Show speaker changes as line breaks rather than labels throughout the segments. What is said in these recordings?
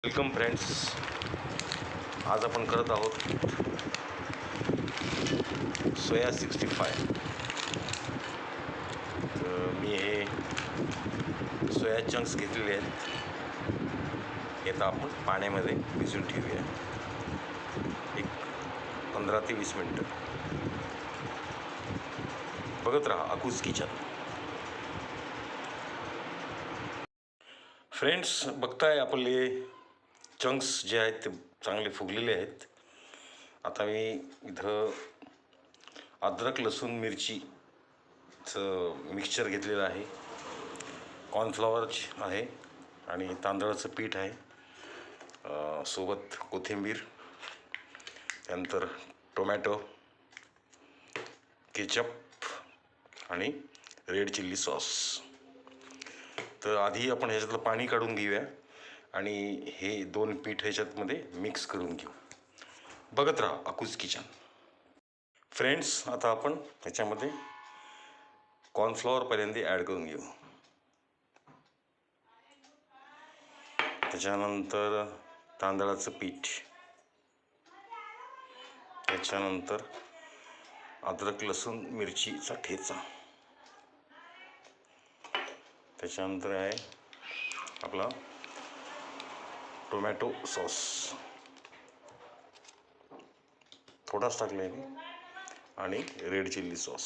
Welcome friends. आज आपण करत आहोत सोया 65. तर मी हे सोया चंक्स घेतलेले आहेत. हे आता आपण पाण्यामध्ये भिजून ठेवूया एक 15 ते 20 मिनटं. बघत राहा अकूज किचन. फ्रेंड्स, बघताय आपले चंक्स जे आहेत ते चांगले फुगलेले आहेत. आता मी इथं अद्रक लसूण मिरचीचं मिक्सचर घेतलेलं आहे. कॉर्नफ्लॉवर आहे आणि तांदळाचं पीठ आहे, सोबत कोथिंबीर, त्यानंतर टोमॅटो, केचप आणि रेड चिल्ली सॉस. तर आधी आपण ह्याच्यातलं पाणी काढून घेऊया आणि हे दोन पीठ ह्याच्यातमध्ये मिक्स करून घेऊ. बघत राहा अकूज किचन. फ्रेंड्स, आता आपण त्याच्यामध्ये कॉर्नफ्लॉवर पहिल्यांदा ॲड करून घेऊ. त्याच्यानंतर तांदळाचं पीठ, त्याच्यानंतर अद्रक लसूण मिरचीचा ठेचा, त्याच्यानंतर आहे आपला टोमॅटो सॉस, थोडाच टाकले आणि रेड चिल्ली सॉस.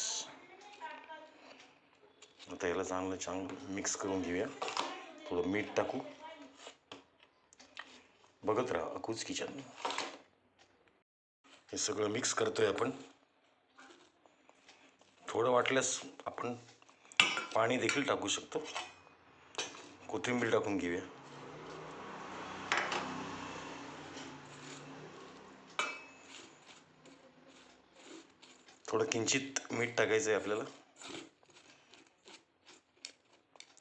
आता याला चांगलं मिक्स करून घेऊया. थोडं मीठ टाकू. बघत राहा अकूज किचन. हे सगळं मिक्स करतोय आपण. थोडं वाटल्यास आपण पाणी देखील टाकू शकतो. कोथिंबीर टाकून घेऊया. थोडं किंचित मीठ टाकायचं आहे आपल्याला.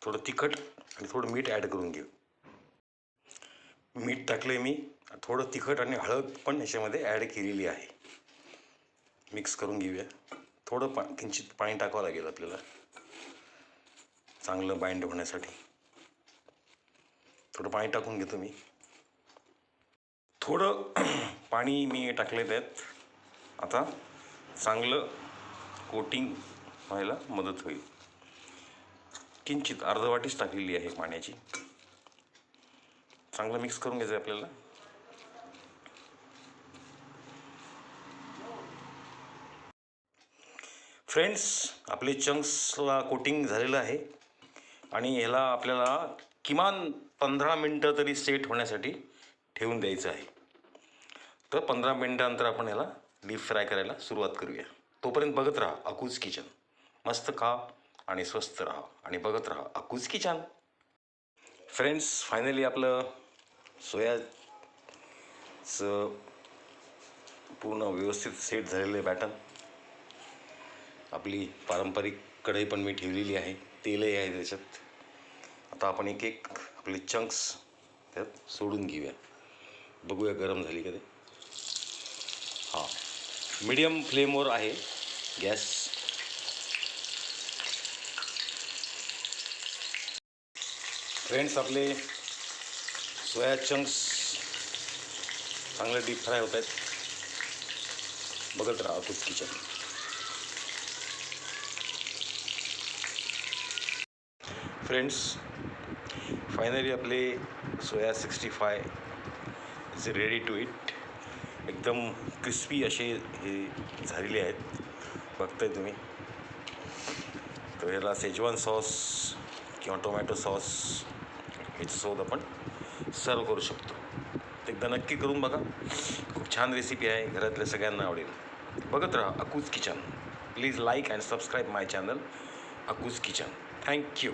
थोडं तिखट आणि थोडं मीठ ॲड करून घेऊ. मीठ टाकलंय मी. थोडं तिखट आणि हळद पण ह्याच्यामध्ये ॲड केलेली आहे. मिक्स करून घेऊया. थोडं किंचित पाणी टाकावं लागेल आपल्याला चांगलं बाइंड होण्यासाठी. थोडं पाणी टाकून घेतो मी. थोडं पाणी मी टाकलं त्यात. आता चांगलं कोटिंग व्हायला मदत होईल. किंचित अर्धवाटीच टाकलेली आहे पाण्याची. चांगलं मिक्स करून घ्यायचं आहे आपल्याला. फ्रेंड्स, आपले चंक्सला कोटिंग झालेलं आहे आणि ह्याला आपल्याला किमान 15 मिनटं तरी सेट होण्यासाठी ठेवून द्यायचं आहे. तर 15 मिनटानंतर आपण ह्याला डीप फ्राय करायला सुरुवात करूया. तोपर्यंत बघत राहा अकूज किचन. मस्त खा आणि स्वस्त राहा आणि बघत राहा अकूज किचन. फ्रेंड्स, फायनली आपलं सोयाचं पूर्ण व्यवस्थित सेट झालेलं आहे बॅटर. आपली पारंपरिक कढई पण मी ठेवलेली आहे. तेलही आहे त्याच्यात. आता आपण एक एक आपले चंक्स त्यात सोडून घेऊया. बघूया गरम झाली का ते. हां, मीडियम फ्लेमवर आहे गॅस. फ्रेंड्स, आपले सोया चंक्स चांगले डीप फ्राय होत आहेत. बघत राहा अकूज किचन. फ्रेंड्स, फायनली आपले सोया 65 इज रेडी टू इट. एकदम क्रिस्पी असे हे झालेले आहेत. बघताय तुम्ही. तर ह्याला शेजवान सॉस किंवा टोमॅटो सॉस याच्यासोबत आपण सर्व करू शकतो. एकदा नक्की करून बघा. खूप छान रेसिपी आहे. घरातल्या सगळ्यांना आवडेल. बघत राहा Akku's kitchen. Please like and subscribe my channel Akku's kitchen. Thank you.